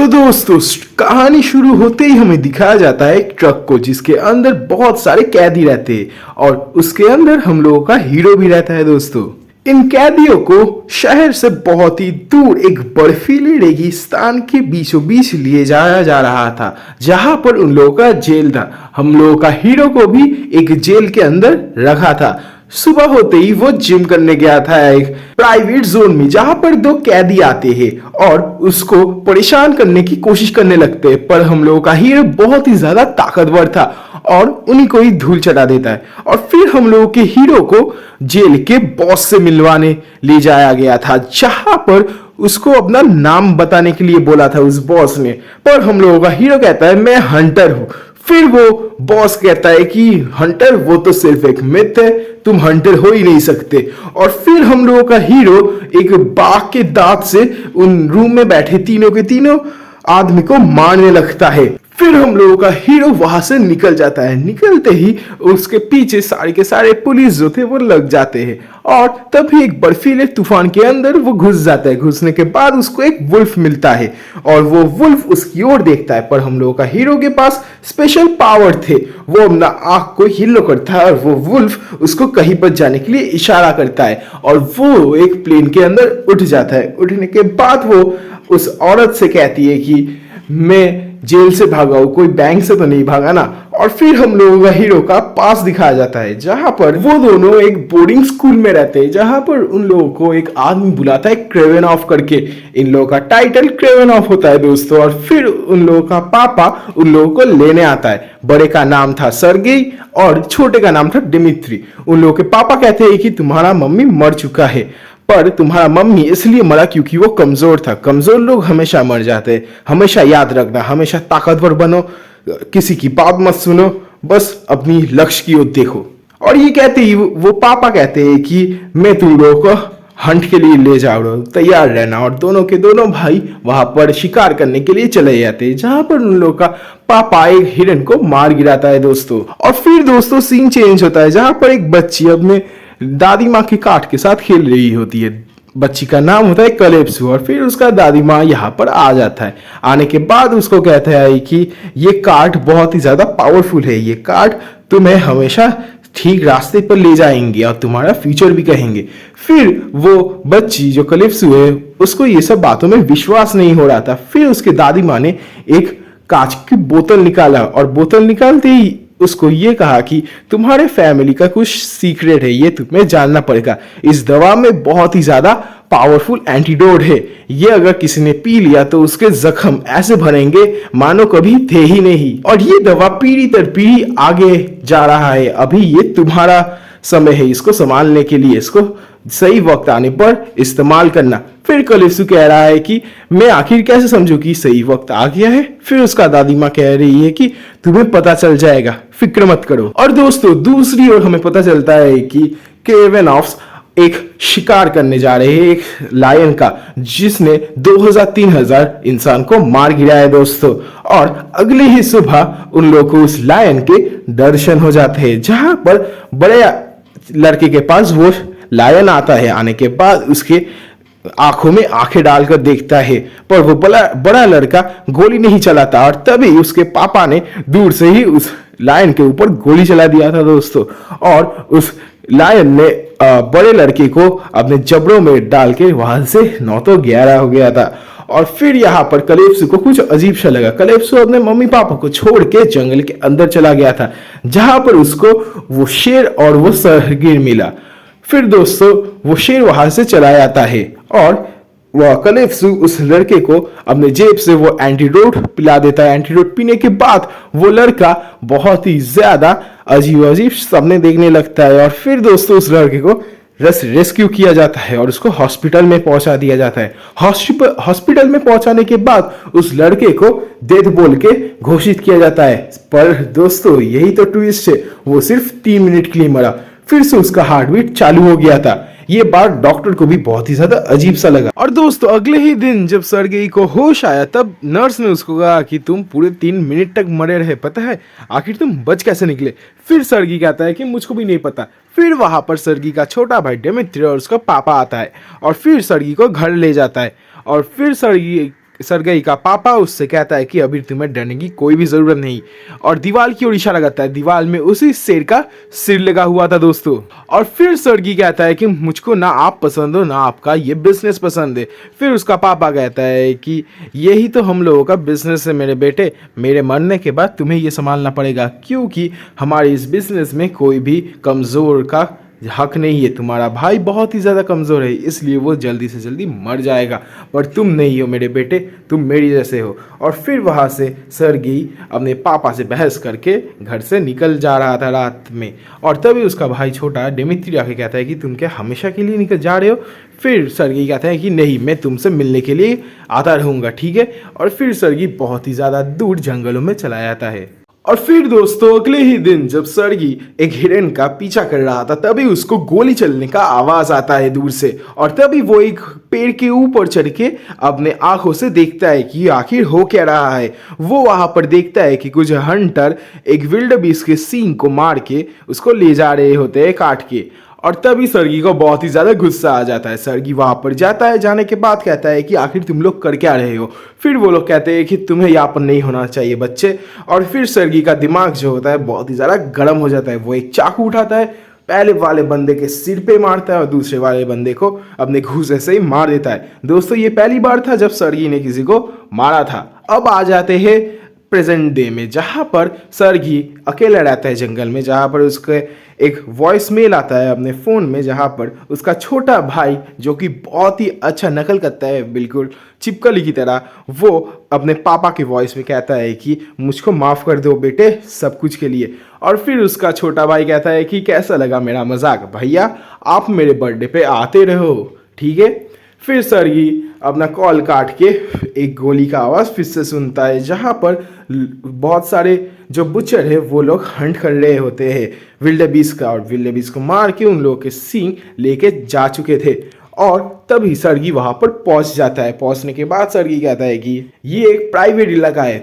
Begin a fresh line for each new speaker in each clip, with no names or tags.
तो दोस्तों कहानी शुरू होते ही हमें दिखाया जाता है एक ट्रक को जिसके अंदर बहुत सारे कैदी रहते हैं और उसके अंदर हम लोगों का हीरो भी रहता है दोस्तों। इन कैदियों को शहर से बहुत ही दूर एक बर्फीले रेगिस्तान के बीचों बीच लिए जाया जा रहा था जहां पर उन लोगों का जेल था। हम लोगों का हीरो को भी एक जेल के अंदर रखा था। सुबह होते ही वो जिम करने गया था एक प्राइवेट जोन में जहां पर दो कैदी आते हैं और उसको परेशान करने की कोशिश करने लगते हैं, पर हम लोगों का हीरो बहुत ही ज्यादा ताकतवर था और उन्हीं को ही धूल चटा देता है। और फिर हम लोगों के हीरो को जेल के बॉस से मिलवाने ले जाया गया था जहां पर उसको अपना नाम बताने के लिए बोला था उस बॉस ने, पर हम लोगों का हीरो कहता है मैं हंटर हूं। फिर वो बॉस कहता है कि हंटर वो तो सिर्फ एक मिथ है, तुम हंटर हो ही नहीं सकते। और फिर हम लोगों का हीरो एक बाघ के दांत से उन रूम में बैठे तीनों के तीनों आदमी को मारने लगता है। फिर हम लोगों का हीरो वहां से निकल जाता है। निकलते ही उसके पीछे सारे के सारे पुलिस जो थे वो लग जाते हैं और तभी एक बर्फीले तूफान के अंदर वो घुस जाता है। घुसने के बाद उसको एक वुल्फ मिलता है और वो वुल्फ उसकी ओर देखता है, पर हम लोगों का हीरो के पास स्पेशल पावर थे। वो अपना आंख को हिलो करता है और वो वुल्फ उसको कहीं पर जाने के लिए इशारा करता है और वो एक प्लेन के अंदर उठ जाता है। उठने के बाद वो उस औरत से कहती है कि मैं जेल से भागा हूं, कोई बैंक से तो नहीं भागा ना। और फिर हम लोगों का हीरो का पास दिखाया जाता है जहां पर वो दोनों एक बोर्डिंग स्कूल में रहते हैं जहां पर उन लोगों को एक आदमी बुलाता है क्रेवेनॉफ करके। इन लोगों का टाइटल क्रेवेनॉफ होता है दोस्तों। और फिर उन लोगों का पापा उन लोगों को लेने आता है। बड़े का नाम था सर्गेई और छोटे का नाम था डिमित्री। उन लोगों के पापा कहते हैं कि तुम्हारा मम्मी मर चुका है, पर तुम्हारा मम्मी इसलिए मरा क्योंकि वो कमजोर था। कमजोर लोग हमेशा मर जाते हैं। हमेशा याद रखना, हमेशा ताकतवर बनो, किसी की बात मत सुनो, बस अपनी लक्ष्य की ओर देखो। और ये कहते ही वो पापा कहते हैं कि मैं तुम लोगों को हंट के लिए ले जा रहा हूं, तैयार रहना। और दोनों के दोनों भाई वहां पर शिकार करने के लिए चले जाते हैं जहां पर उन लोगों का पापा एक हिरन को मार गिराता है दोस्तों। और फिर दोस्तों सीन चेंज होता है जहां पर एक बच्ची अपने दादी माँ के काट के साथ खेल रही होती है। बच्ची का नाम होता है कलेप्सू और फिर उसका दादी माँ यहाँ पर आ जाता है। आने के बाद उसको कहता है कि ये कार्ड बहुत ही ज्यादा पावरफुल है, ये कार्ड तुम्हें हमेशा ठीक रास्ते पर ले जाएंगे और तुम्हारा फ्यूचर भी कहेंगे। फिर वो बच्ची जो कलेप्सू है उसको ये सब बातों में विश्वास नहीं हो रहा था। फिर उसके दादी माँ ने एक कांच की बोतल निकाला और बोतल निकालते ही उसको ये कहा कि तुम्हारे फैमिली का कुछ सीक्रेट है, ये तुम्हें जानना पड़ेगा। इस दवा में बहुत ही ज्यादा पावरफुल एंटीडोट है, ये अगर किसी ने पी लिया तो उसके जख्म ऐसे भरेंगे मानो कभी थे ही नहीं। और ये दवा पीढ़ी दर पीढ़ी आगे जा रहा है। अभी ये तुम्हारा समय है इसको संभालने के लिए, इसको सही वक्त आने पर इस्तेमाल करना। फिर कलेप्सू कह रहा है कि मैं आखिर कैसे समझूं कि सही वक्त आ गया है। फिर उसका दादी माँ कह रही है कि तुम्हें पता चल जाएगा, फिक्र मत करो। और दोस्तों दूसरी ओर हमें पता चलता है कि क्रेवेनॉफ्स एक शिकार करने जा रहे हैं एक लायन का जिसने 2000-3000 इंसान को मार गिराया दोस्तों। और अगले ही सुबह उन लोगों को उस लायन के दर्शन हो जाते हैं जहां पर बड़े लड़के के पास वो लायन आता है। आने के बाद उसके आंखों में आंखें डालकर देखता है, पर वो बड़ा लड़का गोली नहीं चलाता और तभी उसके पापा ने दूर से ही उस लायन के ऊपर गोली चला दिया था दोस्तों। और उस लायन ने बड़े लड़के को अपने जबड़ों में डाल के वहां से 9-11 हो गया था। और फिर यहाँ पर कलेप्सू को कुछ अजीब सा लगा। कलेप्सू अपने मम्मी पापा को छोड़ के जंगल के अंदर चला गया था जहां पर उसको वो शेर और वो सरगीर मिला। फिर दोस्तों वो शेर वहां से चला जाता है और वह कलेप्सू उस लड़के को अपने जेब से वो एंटीडोट पिला देता है। एंटीडोट पीने के बाद वो लड़का बहुत ही ज्यादा अजीब अजीब सपने देखने लगता है। और फिर दोस्तों उस लड़के को रेस्क्यू किया जाता है और उसको हॉस्पिटल में पहुंचा दिया जाता है। हॉस्पिटल में पहुंचाने के बाद उस लड़के को डेथ बोल के घोषित किया जाता है। पर दोस्तों यही तो ट्विस्ट है, वो सिर्फ 3 मिनट के लिए मरा, फिर से उसका हार्ट बीट चालू हो गया था। ये बात डॉक्टर को भी बहुत ही ज्यादा अजीब सा लगा। और दोस्तों अगले ही दिन जब सर्गेई को होश आया तब नर्स ने उसको कहा कि तुम पूरे 3 मिनट तक मरे रहे, पता है आखिर तुम बच कैसे निकले। फिर सर्गी कहता है कि मुझको भी नहीं पता। फिर वहां पर सर्गी का छोटा भाई डिमित्री और उसका पापा आता है और फिर सर्गी को घर ले जाता है। और फिर सर्गी सरगई का पापा उससे कहता है कि अभी तुम्हें डरने की कोई भी ज़रूरत नहीं, और दीवार की ओर इशारा करता है। दीवार में उसी शेर का सिर लगा हुआ था दोस्तों। और फिर सरगी कहता है कि मुझको ना आप पसंद हो ना आपका ये बिजनेस पसंद है। फिर उसका पापा कहता है कि यही तो हम लोगों का बिजनेस है मेरे बेटे, मेरे मरने के बाद तुम्हें ये संभालना पड़ेगा, क्योंकि हमारे इस बिजनेस में कोई भी कमज़ोर का हक नहीं है। तुम्हारा भाई बहुत ही ज़्यादा कमज़ोर है, इसलिए वो जल्दी से जल्दी मर जाएगा, पर तुम नहीं हो मेरे बेटे, तुम मेरी जैसे हो। और फिर वहाँ से सरगी अपने पापा से बहस करके घर से निकल जा रहा था रात में। और तभी उसका भाई छोटा डिमित्री आके कहता है कि तुम क्या हमेशा के लिए निकल जा रहे हो। फिर सरगी कहता है कि नहीं, मैं तुमसे मिलने के लिए आता रहूँगा, ठीक है। और फिर सरगी बहुत ही ज़्यादा दूर जंगलों में चला जाता है। और फिर दोस्तों अगले ही दिन जब सरगी एक हिरन का पीछा कर रहा था, तभी उसको गोली चलने का आवाज आता है दूर से। और तभी वो एक पेड़ के ऊपर चढ़ के अपने आंखों से देखता है कि आखिर हो क्या रहा है। वो वहां पर देखता है कि कुछ हंटर एक विल्ड बीस्ट के सींग को मार के उसको ले जा रहे होते हैं काट के। और तभी सरगी को बहुत ही ज़्यादा गुस्सा आ जाता है। सरगी वहाँ पर जाता है, जाने के बाद कहता है कि आखिर तुम लोग कर क्या रहे हो। फिर वो लोग कहते हैं कि तुम्हें यहाँ पर नहीं होना चाहिए बच्चे। और फिर सरगी का दिमाग जो होता है बहुत ही ज़्यादा गर्म हो जाता है। वो एक चाकू उठाता है, पहले वाले बंदे के सिर पे मारता है और दूसरे वाले बंदे को अपने घूंसे से ही मार देता है। दोस्तों ये पहली बार था जब सरगी ने किसी को मारा था। अब आ जाते हैं प्रेजेंट डे में, जहाँ पर सरगी अकेला रहता है जंगल में, जहाँ पर उसके एक वॉइस मेल आता है अपने फ़ोन में, जहाँ पर उसका छोटा भाई जो कि बहुत ही अच्छा नकल करता है बिल्कुल चिपकली की तरह, वो अपने पापा की वॉइस में कहता है कि मुझको माफ़ कर दो बेटे सब कुछ के लिए। और फिर उसका छोटा भाई कहता है कि कैसा लगा मेरा मजाक भैया, आप मेरे बर्थडे पे आते रहो, ठीक है। फिर सरगी अपना कॉल काट के एक गोली का आवाज़ फिर से सुनता है, जहाँ पर बहुत सारे जो बुचर है वो लोग हंट कर रहे होते हैं विल्डेबीस्ट का, और विल्डेबीस्ट को मार के उन लोगों के सींग लेके जा चुके थे। और तभी सरगी वहाँ पर पहुँच जाता है। पहुँचने के बाद सरगी कहता है कि ये एक प्राइवेट इलाका है,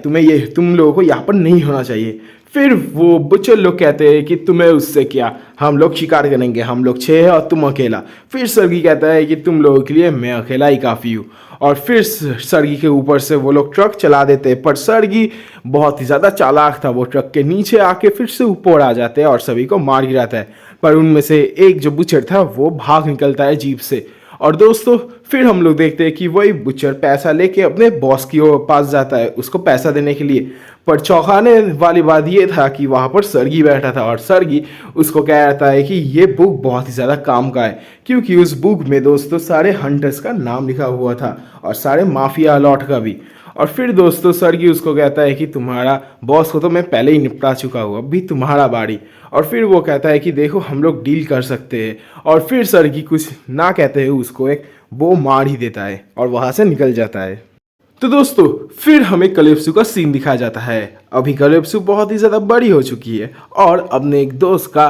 तुम लोगों को यहाँ पर नहीं होना चाहिए। फिर वो बुचर लोग कहते हैं कि तुम्हें उससे क्या, हम लोग शिकार करेंगे, हम लोग 6 हैं और तुम अकेला। फिर सरगी कहता है कि तुम लोगों के लिए मैं अकेला ही काफ़ी हूँ। और फिर सरगी के ऊपर से वो लोग ट्रक चला देते हैं, पर सरगी बहुत ही ज़्यादा चालाक था, वो ट्रक के नीचे आके फिर से ऊपर आ जाते हैं और सभी को मार गिराता है। पर उनमें से एक जो बुचर था वो भाग निकलता है जीप से। और दोस्तों फिर हम लोग देखते हैं कि वही बुचर पैसा लेके अपने बॉस की पास जाता है उसको पैसा देने के लिए। पर चौंकाने वाली बात ये था कि वहाँ पर सरगी बैठा था, और सरगी उसको कह रहा है कि ये बुक बहुत ही ज़्यादा काम का है, क्योंकि उस बुक में दोस्तों सारे हंटर्स का नाम लिखा हुआ था और सारे माफिया अलॉट का भी। और फिर दोस्तों सरगी उसको कहता है कि तुम्हारा बॉस को तो मैं पहले ही निपटा चुका हूँ, अभी तुम्हारा बारी। और फिर वो कहता है कि देखो हम लोग डील कर सकते हैं। और फिर सरगी कुछ ना कहते हुए उसको एक वो मार ही देता है और वहाँ से निकल जाता है। तो दोस्तों फिर हमें कलिप्सो का सीन दिखाया जाता है। अभी कलिप्सो बहुत ही ज़्यादा बड़ी हो चुकी है और अपने एक दोस्त का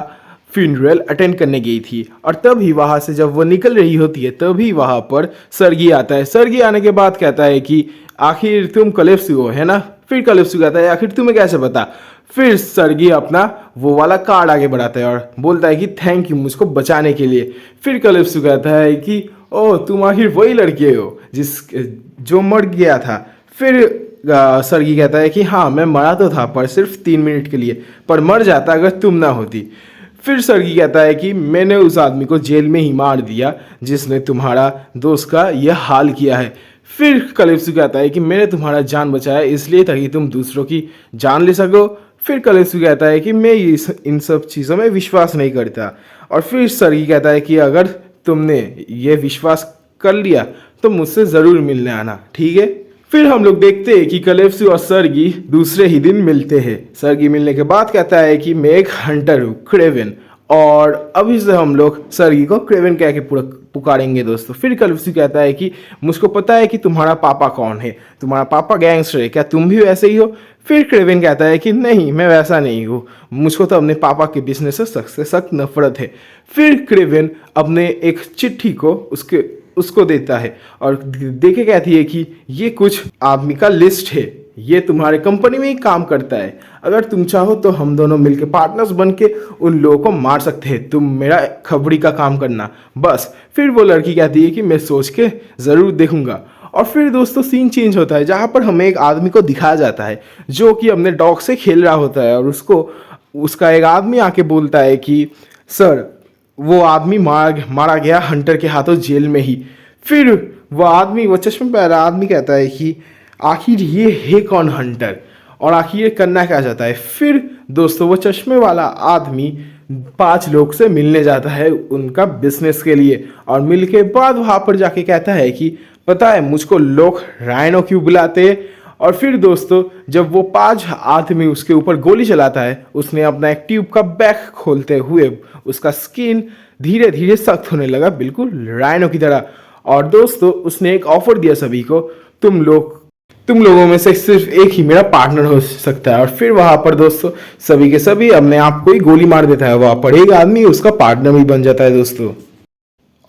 फ्यूनरल अटेंड करने गई थी। और तभी वहाँ से जब वो निकल रही होती है तभी वहाँ पर सरगी आता है। सरगी आने के बाद कहता है कि आखिर तुम कलिप्सो हो, है ना। फिर कलिप्सो कहता है आखिर तुम्हें कैसे पता। फिर सरगी अपना वो वाला कार्ड आगे बढ़ाता है और बोलता है कि थैंक यू मुझको बचाने के लिए। फिर कलिप्सो कहता है कि ओह तुम आखिर वही लड़के हो जो मर गया था। फिर सरगी कहता है कि हाँ मैं मरा तो था पर सिर्फ 3 मिनट के लिए, पर मर जाता अगर तुम ना होती। फिर सरगी कहता है कि मैंने उस आदमी को जेल में ही मार दिया जिसने तुम्हारा दोस्त का यह हाल किया है। फिर कलिप्सो कहता है कि मैंने तुम्हारा जान बचाया इसलिए ताकि तुम दूसरों की जान ले सको। फिर कलिप्सो कहता है कि मैं इन सब चीज़ों में विश्वास नहीं करता। और फिर सरगी कहता है कि अगर तुमने ये विश्वास कर लिया तो मुझसे ज़रूर मिलने आना, ठीक है। फिर हम लोग देखते हैं कि कलिप्सो और सरगी दूसरे ही दिन मिलते हैं। सरगी मिलने के बाद कहता है कि मैं एक हंटर हूँ क्रेवन, और अभी से हम लोग सरगी को क्रेवन कह के पुकारेंगे दोस्तों। फिर कलिप्सो कहता है कि मुझको पता है कि तुम्हारा पापा कौन है, तुम्हारा पापा गैंगस्टर है, क्या तुम भी वैसे ही हो। फिर क्रेवन कहता है कि नहीं मैं वैसा नहीं हूँ, मुझको तो अपने पापा के बिजनेस से सख्त नफरत है। फिर क्रेवन अपने एक चिट्ठी को उसको देता है और देखे कहती है कि ये कुछ आदमी का लिस्ट है, ये तुम्हारे कंपनी में ही काम करता है, अगर तुम चाहो तो हम दोनों मिलके पार्टनर्स बन के उन लोगों को मार सकते हैं, तुम मेरा खबरी का काम करना बस। फिर वो लड़की कहती है कि मैं सोच के ज़रूर देखूंगा। और फिर दोस्तों सीन चेंज होता है जहाँ पर हमें एक आदमी को दिखाया जाता है जो कि अपने डॉग से खेल रहा होता है, और उसको उसका एक आदमी आके बोलता है कि सर वो आदमी मारा गया हंटर के हाथों जेल में ही। फिर वो चश्मे पहना आदमी कहता है कि आखिर ये है कौन हंटर, और आखिर ये करना क्या चाहता है। फिर दोस्तों वो चश्मे वाला आदमी 5 लोग से मिलने जाता है उनका बिजनेस के लिए, और मिल के बाद वहाँ पर जाके कहता है कि पता है मुझको लोग राइनो क्यों बुलाते हैं। और फिर दोस्तों जब वो 5 आदमी उसके ऊपर गोली चलाता है, उसने अपना एक ट्यूब का बैग खोलते हुए उसका स्किन धीरे धीरे सख्त होने लगा, बिल्कुल राइनो की तरह। और दोस्तों उसने एक ऑफर दिया सभी को, तुम लोगों में से सिर्फ एक ही मेरा पार्टनर हो सकता है। और फिर वहां पर दोस्तों सभी के सभी अपने आप को ही गोली मार देता है, वहां पर एक आदमी उसका पार्टनर भी बन जाता है दोस्तों।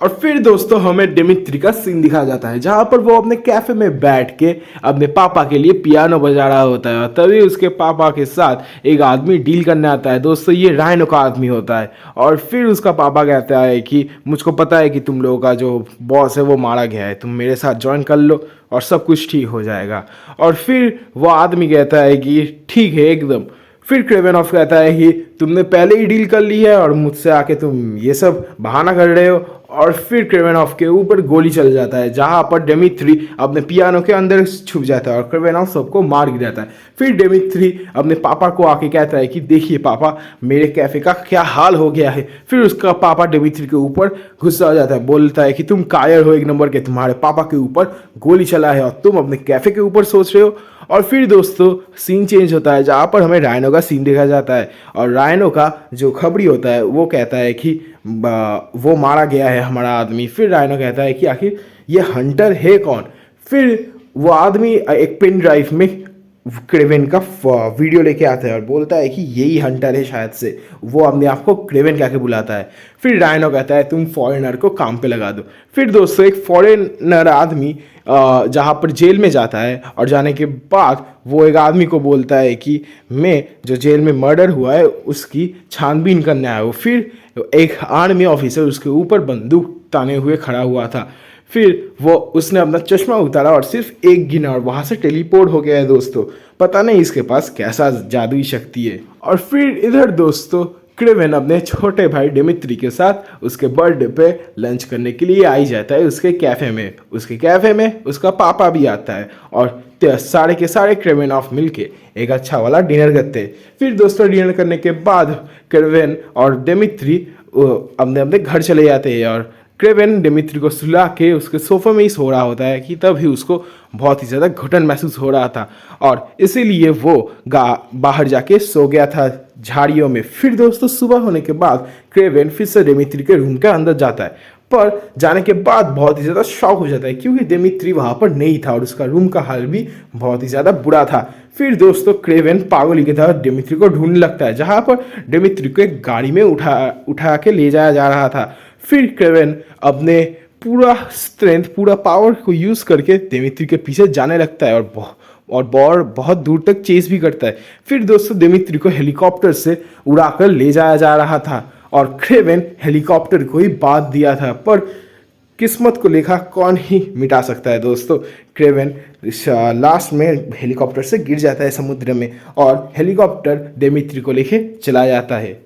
और फिर दोस्तों हमें डिमित्री का सीन दिखाया जाता है जहाँ पर वो अपने कैफे में बैठ के अपने पापा के लिए पियानो बजा रहा होता है, और तभी उसके पापा के साथ एक आदमी डील करने आता है। दोस्तों ये राइनो का आदमी होता है, और फिर उसका पापा कहता है कि मुझको पता है कि तुम लोगों का जो बॉस है वो मारा गया है, तुम मेरे साथ ज्वाइन कर लो और सब कुछ ठीक हो जाएगा। और फिर वो आदमी कहता है कि ठीक है एकदम। फिर क्रेवेनॉफ कहता है कि तुमने पहले ही डील कर ली है और मुझसे आके तुम ये सब बहाना कर रहे हो। और फिर क्रेवेनॉफ के ऊपर गोली चल जाता है जहां पर डेमित्री अपने पियानो के अंदर छुप जाता है और क्रेवेनॉफ सबको मार गिराता है। फिर डेमित्री अपने पापा को आके कहता है कि देखिए पापा मेरे कैफे का क्या हाल हो गया है। फिर उसका पापा डेमित्री के ऊपर गुस्सा हो जाता है, बोलता है कि तुम कायर हो एक नंबर के, तुम्हारे पापा के ऊपर गोली चला है और तुम अपने कैफे के ऊपर सोच रहे हो। और फिर दोस्तों सीन चेंज होता है जहाँ पर हमें राइनो का सीन देखा जाता है, और राइनो का जो खबरी होता है वो कहता है कि वो मारा गया है हमारा आदमी। फिर राइनो कहता है कि आखिर ये हंटर है कौन। फिर वो आदमी एक पेन ड्राइव में क्रेवेन का वीडियो लेके आता है और बोलता है कि यही हंटर है शायद से, वो अपने आप को क्रेवेन कह के बुलाता है। फिर राइनो कहता है तुम फॉरेनर को काम पे लगा दो। फिर दोस्तों एक फॉरेनर आदमी जहाँ पर जेल में जाता है, और जाने के बाद वो एक आदमी को बोलता है कि मैं जो जेल में मर्डर हुआ है उसकी छानबीन करने आया हूँ। फिर एक आर्मी ऑफिसर उसके ऊपर बंदूक ताने हुए खड़ा हुआ था। फिर वो उसने अपना चश्मा उतारा और सिर्फ एक गिना और वहाँ से टेलीपोर्ट हो गया है दोस्तों। पता नहीं इसके पास कैसा जादुई शक्ति है। और फिर इधर दोस्तों क्रेवेन अपने छोटे भाई डिमित्री के साथ उसके बर्थडे पे लंच करने के लिए आई जाता है उसके कैफ़े में उसका पापा भी आता है, और सारे के सारे क्रेवेनॉफ मिलके एक अच्छा वाला डिनर करते हैं। फिर दोस्तों डिनर करने के बाद क्रेवेन और डिमित्री अपने अपने घर चले जाते हैं, और क्रेवेन डिमित्री को सुला के उसके सोफे में ही सो रहा होता है कि तभी उसको बहुत ही ज़्यादा घुटन महसूस हो रहा था, और इसीलिए वो बाहर जाके सो गया था झाड़ियों में। फिर दोस्तों सुबह होने के बाद क्रेवेन फिर से डिमित्री के रूम के अंदर जाता है, पर जाने के बाद बहुत ही ज़्यादा शॉक हो जाता है क्योंकि डिमित्री वहाँ पर नहीं था और उसका रूम का हाल भी बहुत ही ज़्यादा बुरा था। फिर दोस्तों क्रेवेन पागल की तरह डिमित्री को ढूंढने लगता है जहाँ पर डिमित्री को एक गाड़ी में उठा के ले जाया जा रहा था। फिर क्रेवेन अपने पूरा स्ट्रेंथ पूरा पावर को यूज़ करके डिमित्री के पीछे जाने लगता है और बहुत दूर तक चेस भी करता है। फिर दोस्तों डिमित्री को हेलीकॉप्टर से उड़ाकर ले जाया जा रहा था, और क्रेवेन हेलीकॉप्टर को ही बात दिया था, पर किस्मत को लेखा कौन ही मिटा सकता है दोस्तों। क्रेवेन लास्ट में हेलीकॉप्टर से गिर जाता है समुद्र में, और हेलीकॉप्टर डिमित्री को लेके चला जाता है।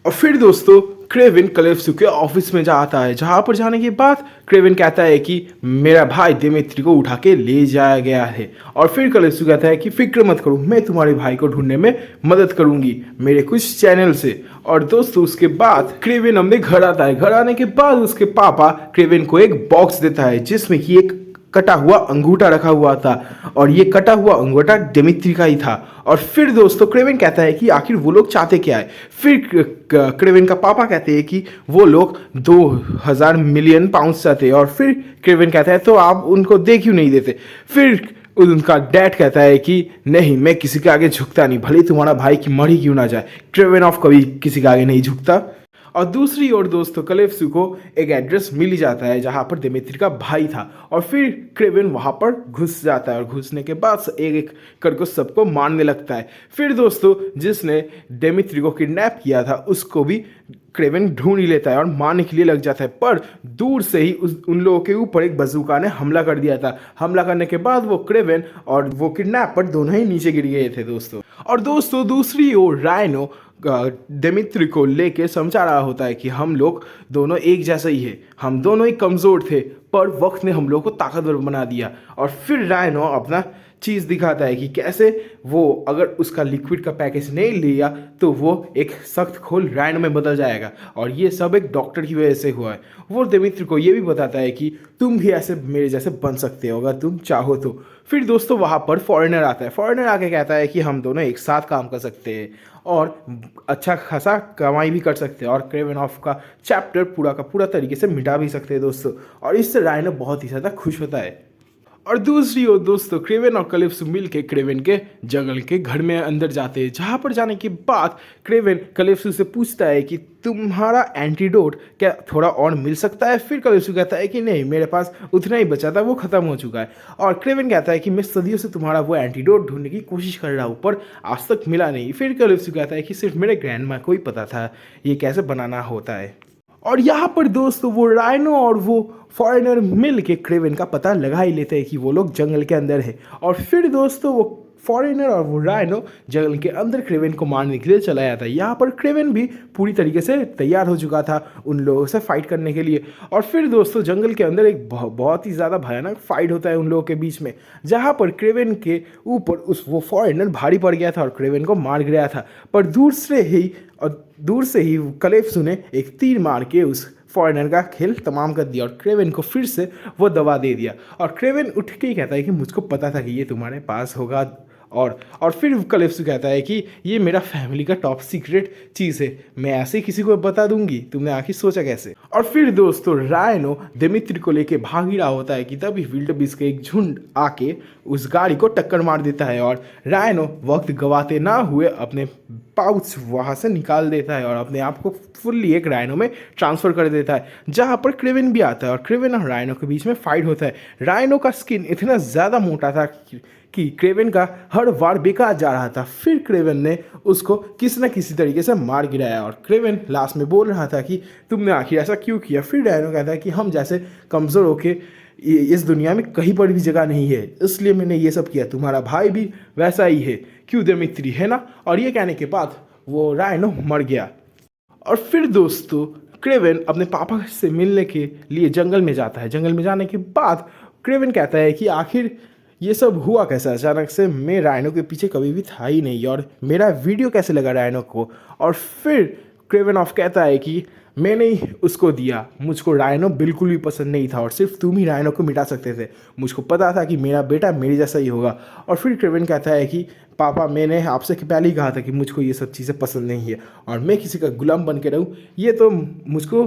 और फिर दोस्तों क्रेवेन कलेप्सो के ऑफिस में जाता है, जहाँ पर जाने के बाद क्रेवेन कहता है कि मेरा भाई डिमित्री को उठा के ले जाया गया है। और फिर कलेप्सो कहता है कि फिक्र मत करो, मैं तुम्हारे भाई को ढूंढने में मदद करूंगी मेरे कुछ चैनल से। और दोस्तों उसके बाद क्रेवेन अपने घर आता है। घर आने के बाद उसके पापा क्रेवेन को एक बॉक्स देता है जिसमें कि एक कटा हुआ अंगूठा रखा हुआ था, और ये कटा हुआ अंगूठा डिमित्री का ही था। और फिर दोस्तों क्रेवेन कहता है कि आखिर वो लोग चाहते क्या है। फिर क्रेवेन का पापा कहते हैं कि वो लोग 2000 मिलियन पाउंड चाहते हैं। और फिर क्रेवेन कहता है तो आप उनको दे क्यों नहीं देते। फिर उनका डैड कहता है कि नहीं, मैं किसी के आगे झुकता नहीं, भले तुम्हारा भाई की मर ही क्यों ना जाए। क्रेवेनॉफ कभी किसी के आगे नहीं झुकता। और दूसरी ओर दोस्तों कलेप्सू को एक एड्रेस मिल ही जाता है जहाँ पर दिमित्री का भाई था, और फिर क्रेवन वहाँ पर घुस जाता है और घुसने के बाद एक एक करके सबको मारने लगता है। फिर दोस्तों जिसने दिमित्री को किडनैप किया था उसको भी क्रेवन ढूंढ ही लेता है और मारने के लिए लग जाता है, पर दूर से ही उन लोगों के ऊपर एक बजूका ने हमला कर दिया था। हमला करने के बाद वो क्रेवन और वो किडनैपर दोनों ही नीचे गिर गए थे दोस्तों। और दोस्तों दूसरी ओर राइनो दिमित्री को लेके समझा रहा होता है कि हम लोग दोनों एक जैसे ही है, हम दोनों ही कमज़ोर थे पर वक्त ने हम लोग को ताकतवर बना दिया। और फिर राइनो अपना चीज़ दिखाता है कि कैसे वो अगर उसका लिक्विड का पैकेज नहीं लिया तो वो एक सख्त खोल राइनो में बदल जाएगा, और ये सब एक डॉक्टर की वजह से हुआ है। वो दिमित्री को ये भी बताता है कि तुम भी ऐसे मेरे जैसे बन सकते हो अगर तुम चाहो तो। फिर दोस्तों वहाँ पर फॉरेनर आता है, फॉरेनर आके कहता है कि हम दोनों एक साथ काम कर सकते हैं और अच्छा खासा कमाई भी कर सकते हैं और क्रेवेनऑफ का चैप्टर पूरा का पूरा तरीके से मिटा भी सकते हैं दोस्तों। और इससे राइनो बहुत ही ज़्यादा खुश होता है। और दूसरी ओर दोस्तों क्रेवन और कलेप्सू मिल के क्रेवन के जंगल के घर में अंदर जाते हैं, जहाँ पर जाने के बाद क्रेवन कलेप्सू से पूछता है कि तुम्हारा एंटीडोट क्या थोड़ा और मिल सकता है। फिर कलेप्सू कहता है कि नहीं, मेरे पास उतना ही बचा था, वो ख़त्म हो चुका है। और क्रेवन कहता है कि मैं सदियों से तुम्हारा वो एंटीडोट ढूंढने की कोशिश कर रहा हूँ पर आज तक मिला नहीं। फिर कलेप्सू कहता है कि सिर्फ मेरे ग्रैंडमा को ही पता था ये कैसे बनाना होता है। और यहाँ पर दोस्तों वो राइनो और वो फॉरेनर मिल के क्रेवन का पता लगा ही लेते हैं कि वो लोग जंगल के अंदर है। और फिर दोस्तों वो फॉरेनर और वो राइनो जंगल के अंदर क्रेवन को मारने के लिए चला जाता है। यहाँ पर क्रेवन भी पूरी तरीके से तैयार हो चुका था उन लोगों से फाइट करने के लिए। और फिर दोस्तों जंगल के अंदर एक बहुत ही ज़्यादा भयानक फाइट होता है उन लोगों के बीच में, जहाँ पर क्रेवन के ऊपर वो फॉरेनर भारी पड़ गया था और क्रेवन को मार गिराया था। पर दूर से ही कलेप्सू ने एक तीर मार के उस फॉरेनर का खेल तमाम कर दिया और क्रेवन को फिर से वो दबा दे दिया। और क्रेवन उठ के ही कहता है कि मुझको पता था कि ये तुम्हारे पास होगा। और फिर कलेप्सू कहता है कि ये मेरा फैमिली का टॉप सीक्रेट चीज़ है, मैं ऐसे ही किसी को बता दूंगी, तुमने आखिर सोचा कैसे। और फिर दोस्तों राइनो दिमित्री को लेके भाग ही रहा होता है कि तभी विल्डेबीस्ट का एक झुंड आके उस गाड़ी को टक्कर मार देता है और राइनो वक्त गवाते ना हुए अपने पाउच वहाँ से निकाल देता है और अपने आप को फुल्ली एक राइनो में ट्रांसफ़र कर देता है, जहाँ पर क्रेवन भी आता है और क्रेवन और राइनो के बीच में फाइट होता है। राइनो का स्किन इतना ज़्यादा मोटा था कि क्रेवन का हर वार बेकार जा रहा था। फिर क्रेवन ने उसको किसी न किसी तरीके से मार गिराया और क्रेवन लास्ट में बोल रहा था कि तुमने आखिर ऐसा क्यों किया। फिर राइनो कहता है कि हम जैसे कमज़ोर होके इस दुनिया में कहीं पर भी जगह नहीं है, इसलिए मैंने ये सब किया। तुम्हारा भाई भी वैसा ही है, क्यों दिमित्री, है ना। और ये कहने के बाद वो राइनो मर गया। और फिर दोस्तों क्रेवन अपने पापा से मिलने के लिए जंगल में जाता है। जंगल में जाने के बाद क्रेवन कहता है कि आखिर ये सब हुआ कैसा अचानक से, मैं राइनो के पीछे कभी भी था ही नहीं और मेरा वीडियो कैसे लगा राइनो को। और फिर क्रेवेनऑफ कहता है कि मैंने ही उसको दिया, मुझको राइनो बिल्कुल भी पसंद नहीं था और सिर्फ तुम ही राइनो को मिटा सकते थे, मुझको पता था कि मेरा बेटा मेरे जैसा ही होगा। और फिर क्रेवन कहता है कि पापा मैंने आपसे पहले ही कहा था कि मुझको ये सब चीज़ें पसंद नहीं है और मैं किसी का गुलाम बन के रहूँ, ये तो मुझको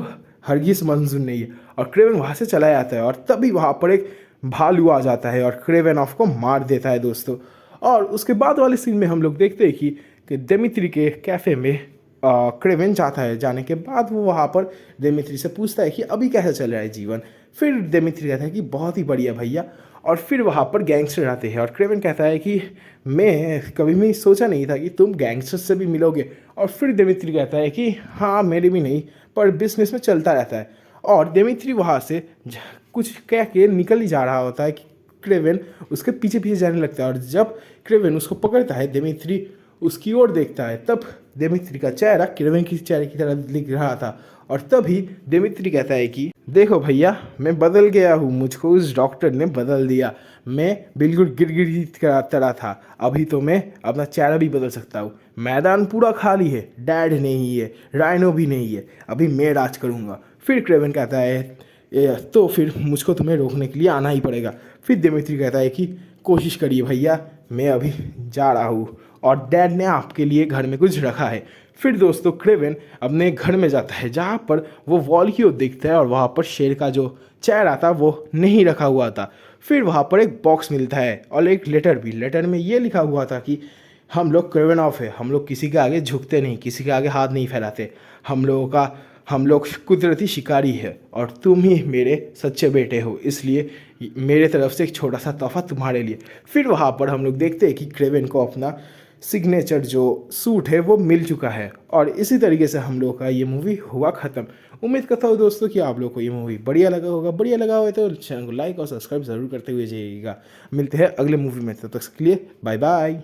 हरगिज़ मंजूर नहीं है। और क्रेवन वहाँ से चला जाता है और तभी वहाँ पर एक भालू आ जाता है और क्रेवेनऑफ को मार देता है दोस्तों। और उसके बाद वाले सीन में हम लोग देखते हैं कि दिमित्री के कैफ़े में क्रेवन जाता है। जाने के बाद वो वहाँ पर दिमित्री से पूछता है कि अभी कैसा चल रहा है जीवन। फिर दिमित्री कहता है कि बहुत ही बढ़िया भैया। और फिर वहाँ पर गैंगस्टर आते हैं और क्रेवन कहता है कि मैं कभी भी सोचा नहीं था कि तुम गैंगस्टर से भी मिलोगे। और फिर दिमित्री कहता है कि हाँ मेरे भी नहीं, पर बिजनेस में चलता रहता है। और दिमित्री वहाँ से कुछ कह के निकल ही जा रहा होता है कि क्रेवन उसके पीछे पीछे जाने लगता है और जब क्रेवन उसको पकड़ता है दिमित्री उसकी ओर देखता है, तब दिमित्री का चेहरा क्रेवन की चेहरे की तरह दिख रहा था। और तभी दिमित्री कहता है कि देखो भैया मैं बदल गया हूँ, मुझको उस डॉक्टर ने बदल दिया, मैं बिल्कुल गिरगिट की तरह था, अभी तो मैं अपना चेहरा भी बदल सकता हूँ। मैदान पूरा खाली है, डैड नहीं है, राइनो भी नहीं है, अभी मैं राज करूँगा। फिर क्रेवन कहता है तो फिर मुझको तुम्हें रोकने के लिए आना ही पड़ेगा। फिर दिमित्री कहता है कि कोशिश करिए भैया, मैं अभी जा रहा हूँ और डैड ने आपके लिए घर में कुछ रखा है। फिर दोस्तों क्रेवन अपने घर में जाता है जहाँ पर वो वॉल की ओर देखता है और वहाँ पर शेर का जो चेहरा था वो नहीं रखा हुआ था। फिर वहाँ पर एक बॉक्स मिलता है और एक लेटर भी। लेटर में ये लिखा हुआ था कि हम लोग क्रेवेनऑफ है, हम लोग किसी के आगे झुकते नहीं, किसी के आगे हाथ नहीं फैलाते, हम लोगों का हम लोग कुदरती शिकारी है और तुम ही मेरे सच्चे बेटे हो, इसलिए मेरे तरफ से एक छोटा सा तोहफा तुम्हारे लिए। फिर वहाँ पर हम लोग देखते हैं कि क्रेवन को अपना सिग्नेचर जो सूट है वो मिल चुका है और इसी तरीके से हम लोग का ये मूवी हुआ ख़त्म। उम्मीद करता हूँ दोस्तों कि आप लोग को ये मूवी बढ़िया लगा होगा। बढ़िया लगा हो तो चैनल को लाइक और सब्सक्राइब ज़रूर करते हुए जाइएगा। मिलते हैं अगले मूवी में, तब तक के लिए बाय बाय।